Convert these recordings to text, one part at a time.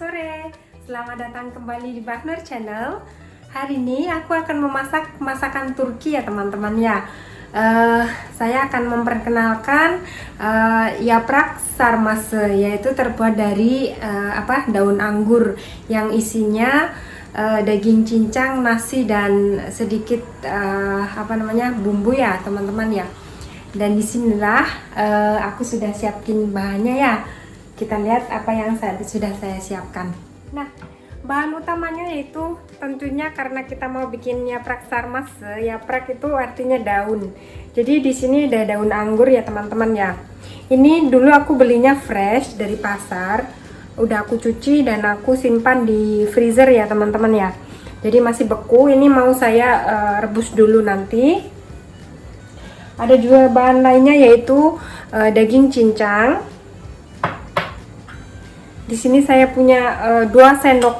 sore, selamat datang kembali di Bahnur Channel. Hari ini aku akan memasak masakan Turki ya teman-teman ya. Saya akan memperkenalkan yaprak sarması, yaitu terbuat dari daun anggur yang isinya daging cincang, nasi dan sedikit bumbu ya teman-teman ya. Dan disinilah aku sudah siapin bahannya ya. Kita lihat apa yang sudah saya siapkan. Nah, bahan utamanya yaitu tentunya karena kita mau bikin yaprak sarması. Yaprak itu artinya daun. Jadi di sini ada daun anggur ya teman-teman ya. Ini dulu aku belinya fresh dari pasar. Udah aku cuci dan aku simpan di freezer ya teman-teman ya. Jadi masih beku. Ini mau saya rebus dulu nanti. Ada juga bahan lainnya yaitu daging cincang. Di sini saya punya 2 sendok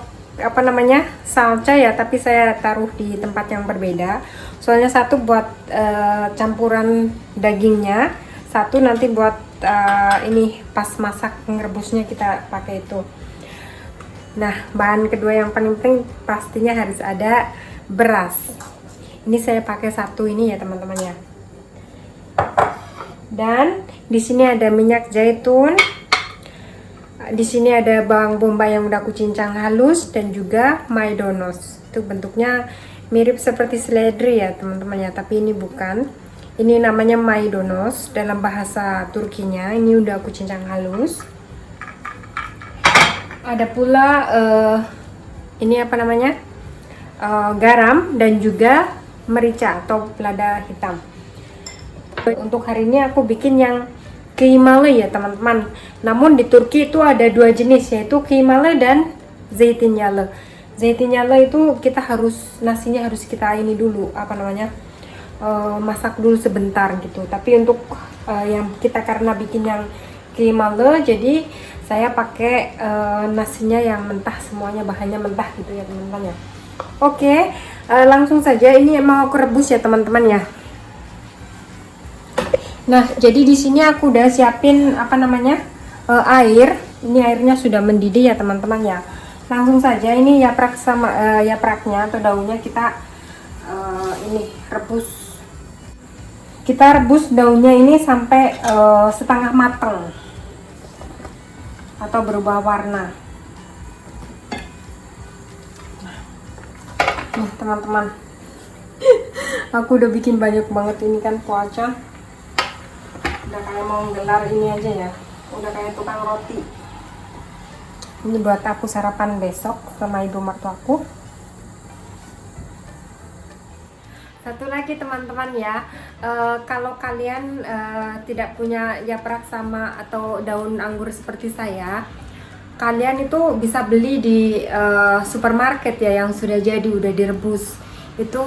salca ya, tapi saya taruh di tempat yang berbeda. Soalnya satu buat campuran dagingnya, satu nanti buat ini pas masak ngerebusnya kita pakai itu. Nah, bahan kedua yang paling penting pastinya harus ada beras. Ini saya pakai satu ini ya teman-teman ya. Dan di sini ada minyak zaitun. Di sini ada bawang bombay yang udah aku cincang halus dan juga maydanoz. Itu bentuknya mirip seperti seledri ya teman-teman ya, tapi ini bukan. Ini namanya maydanoz dalam bahasa Turkinya. Ini udah aku cincang halus. Ada pula garam dan juga merica atau lada hitam. Untuk hari ini aku bikin yang kıymalı ya teman-teman. Namun di Turki itu ada 2 jenis, yaitu kıymalı dan zeytinyağlı. Zeytinyağlı itu nasinya harus kita ini dulu masak dulu sebentar gitu. Tapi untuk yang kita karena bikin yang kıymalı, jadi saya pakai nasinya yang mentah, semuanya bahannya mentah gitu ya teman-teman ya. Oke, langsung saja ini mau aku rebus ya teman-teman ya. Nah, jadi di sini aku udah siapin air. Ini airnya sudah mendidih ya teman-teman ya. Langsung saja ini yapraknya atau daunnya kita rebus. Kita rebus daunnya ini sampai setengah matang atau berubah warna. Nih teman-teman, aku udah bikin banyak banget ini kan puasa. Udah kayak mau gelar ini aja ya, udah kayak tukang roti. Ini buat aku sarapan besok sama ibu mertuaku. Satu lagi teman-teman ya, kalau kalian tidak punya yaprak sama atau daun anggur seperti saya, kalian itu bisa beli di supermarket ya yang sudah jadi, udah direbus. Itu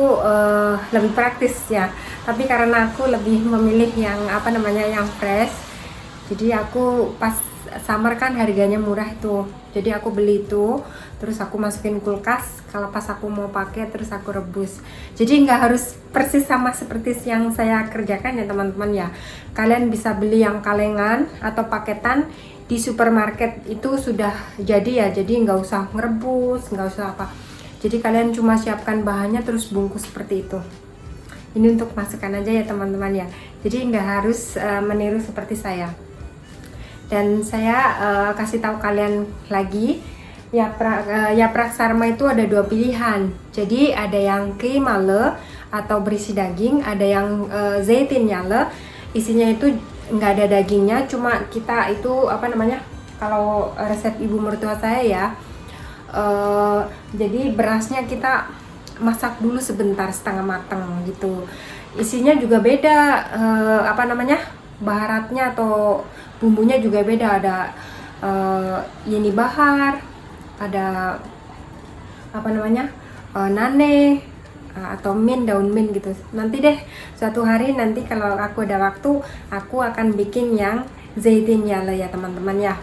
lebih praktis ya. Tapi karena aku lebih memilih yang yang fresh, jadi aku pas summer kan harganya murah itu, jadi aku beli itu terus aku masukin kulkas. Kalau pas aku mau pakai terus aku rebus. Jadi nggak harus persis sama seperti yang saya kerjakan ya teman-teman ya. Kalian bisa beli yang kalengan atau paketan di supermarket, itu sudah jadi ya, jadi nggak usah ngerebus, nggak usah apa. Jadi kalian cuma siapkan bahannya terus bungkus seperti itu. Ini untuk masukkan aja ya teman-teman ya. Jadi nggak harus meniru seperti saya. Dan saya kasih tahu kalian lagi, yaprak sarma itu ada 2 pilihan. Jadi ada yang kıymalı atau berisi daging, ada yang zeytinyağlı. Isinya itu nggak ada dagingnya, cuma kita itu kalau resep ibu mertua saya ya. Jadi berasnya kita masak dulu sebentar setengah matang gitu. Isinya juga beda, baharatnya atau bumbunya juga beda. Ada yeni bahar, ada nane atau daun mint gitu. Nanti deh suatu hari nanti kalau aku ada waktu, aku akan bikin yang zeytinyağlı ya teman-teman ya.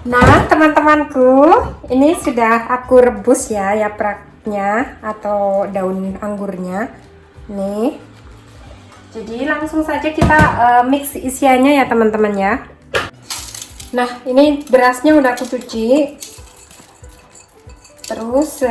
Nah teman-temanku, ini sudah aku rebus ya yapraknya atau daun anggurnya nih. Jadi langsung saja kita mix isiannya ya teman-teman ya. Nah, ini berasnya udah aku cuci. Terus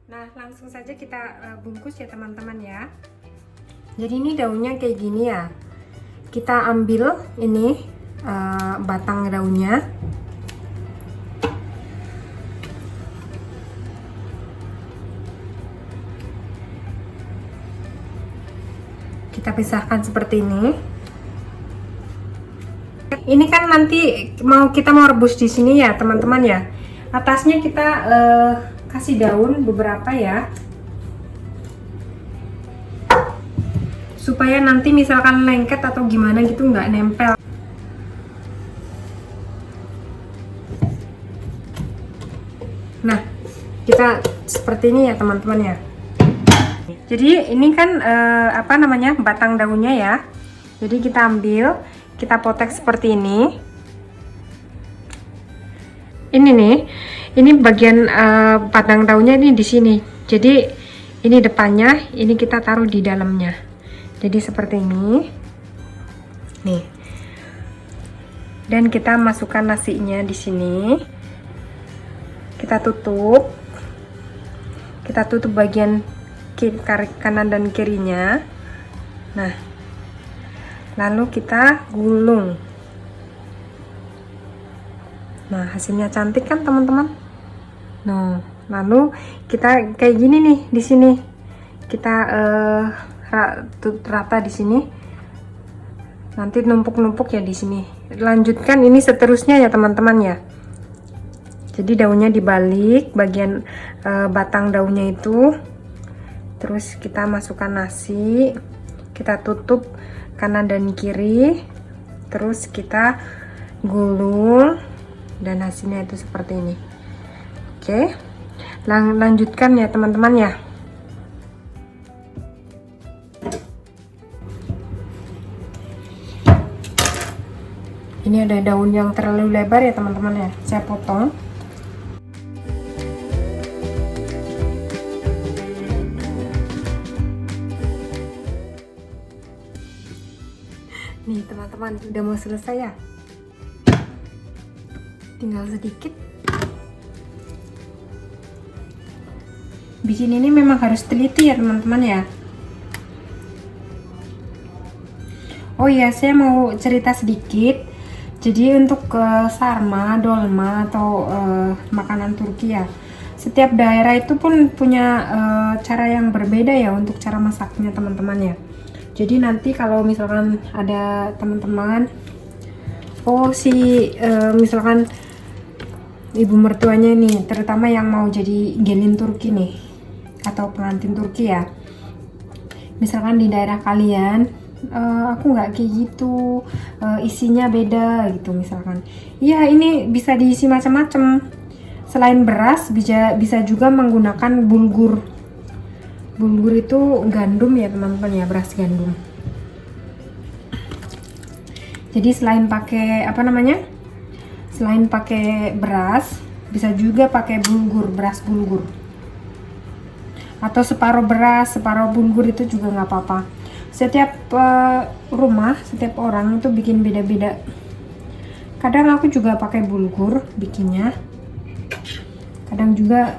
nah, langsung saja kita bungkus ya teman-teman ya. Jadi ini daunnya kayak gini ya. Kita ambil ini batang daunnya. Kita pisahkan seperti ini. Ini kan nanti kita mau rebus di sini ya teman-teman ya. Atasnya kita kasih daun beberapa ya, supaya nanti misalkan lengket atau gimana gitu nggak nempel. Nah, kita seperti ini ya teman-teman ya. Jadi ini kan apa namanya, batang daunnya ya. Jadi kita ambil, kita potek seperti ini. Ini nih, ini bagian batang daunnya ini di sini. Jadi ini depannya, ini kita taruh di dalamnya. Jadi seperti ini. Nih. Dan kita masukkan nasinya di sini. Kita tutup. Kita tutup bagian kanan dan kirinya. Nah. Lalu kita gulung. Nah, hasilnya cantik kan teman-teman? Nah, lalu kita kayak gini nih di sini. Kita rata di sini. Nanti numpuk-numpuk ya di sini. Lanjutkan ini seterusnya ya teman-teman ya. Jadi daunnya dibalik, bagian batang daunnya itu. Terus kita masukkan nasi. Kita tutup kanan dan kiri. Terus kita gulung. Dan hasilnya itu seperti ini. Oke, lanjutkan ya teman-teman ya. Ini ada daun yang terlalu lebar ya teman-teman ya, saya potong. Nih teman-teman, udah mau selesai ya. Tinggal sedikit. Bikin ini memang harus teliti ya teman-teman ya. Oh iya, saya mau cerita sedikit. Jadi untuk sarma, dolma atau makanan Turki ya, setiap daerah itu pun punya cara yang berbeda ya untuk cara masaknya teman-teman ya. Jadi nanti kalau misalkan ada teman-teman, misalkan ibu mertuanya nih, terutama yang mau jadi gelin Turki nih atau pengantin Turki ya, misalkan di daerah kalian aku nggak kayak gitu, isinya beda gitu misalkan. Iya, ini bisa diisi macam-macam. Selain beras bisa juga menggunakan bulgur. Bulgur itu gandum ya teman-teman ya, beras gandum. Jadi selain pakai selain pakai beras, bisa juga pakai bulgur, beras bulgur. Atau separuh beras, separuh bulgur itu juga nggak apa-apa. Setiap rumah, setiap orang itu bikin beda-beda. Kadang aku juga pakai bulgur bikinnya. Kadang juga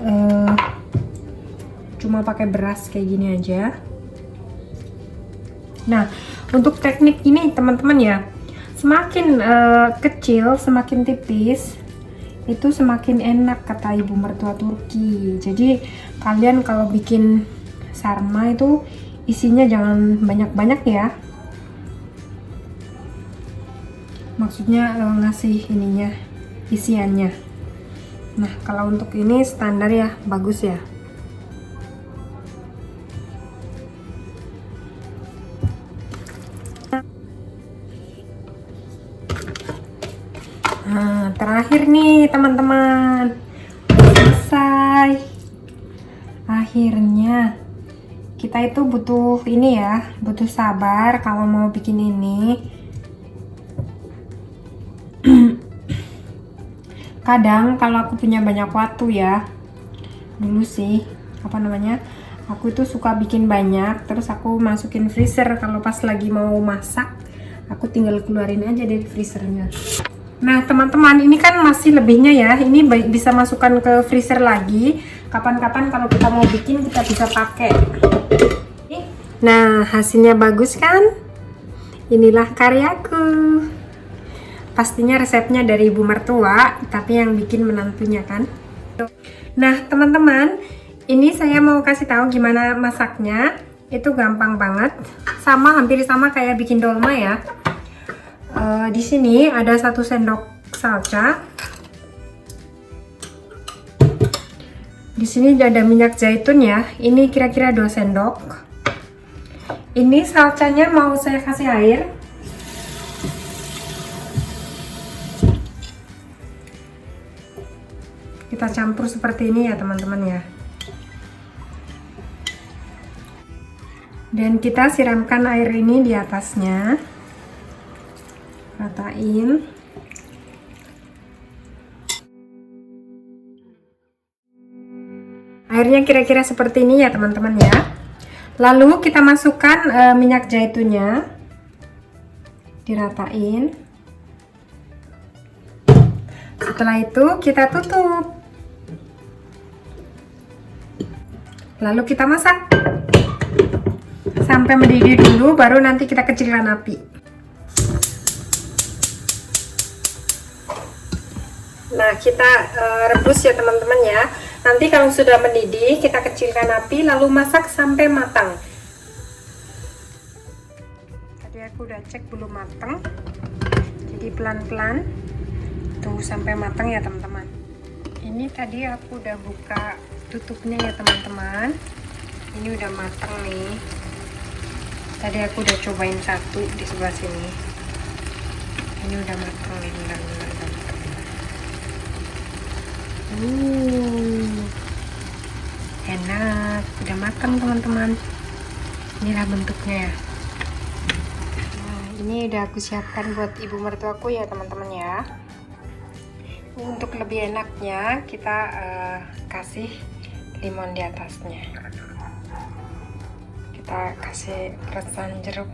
cuma pakai beras kayak gini aja. Nah, untuk teknik ini teman-teman ya, semakin kecil, semakin tipis, itu semakin enak kata ibu mertua Turki. Jadi kalian kalau bikin sarma itu isinya jangan banyak-banyak ya. Maksudnya ngasih ininya, isiannya. Nah, kalau untuk ini standar ya, bagus ya. Nah, terakhir nih teman-teman, selesai. Akhirnya kita itu butuh ini ya, butuh sabar kalau mau bikin ini. Kadang kalau aku punya banyak waktu ya, dulu sih apa namanya, aku itu suka bikin banyak terus aku masukin freezer. Kalau pas lagi mau masak, aku tinggal keluarin aja dari freezernya. Nah teman-teman, ini kan masih lebihnya ya, ini bisa masukkan ke freezer lagi. Kapan-kapan kalau kita mau bikin kita bisa pakai. Nah hasilnya bagus kan? Inilah karyaku. Pastinya resepnya dari ibu mertua, tapi yang bikin menantunya kan. Nah teman-teman, ini saya mau kasih tahu gimana masaknya. Itu gampang banget, hampir sama kayak bikin dolma ya. Di sini ada 1 sendok salsa. Di sini ada minyak zaitun ya. Ini kira-kira 2 sendok. Ini salsanya mau saya kasih air. Kita campur seperti ini ya teman-teman ya. Dan kita siramkan air ini di atasnya. Ratain. Airnya kira-kira seperti ini ya teman-teman ya. Lalu kita masukkan minyak zaitunnya. Diratain. Setelah itu kita tutup. Lalu kita masak sampai mendidih dulu, baru nanti kita kecilkan api. Nah kita rebus ya teman-teman ya. Nanti kalau sudah mendidih kita kecilkan api, lalu masak sampai matang. Tadi aku udah cek belum matang, jadi pelan-pelan tunggu sampai matang ya teman-teman. Ini tadi aku udah buka tutupnya ya teman-teman. Ini udah matang nih. Tadi aku udah cobain satu di sebelah sini. Ini udah matang nih, benar-benar matang. Enak, udah matang teman-teman. Inilah bentuknya ya. Nah, ini udah aku siapkan buat ibu mertuaku ya teman-teman ya. Untuk lebih enaknya kita kasih limon di atasnya. Kita kasih perasan jeruk.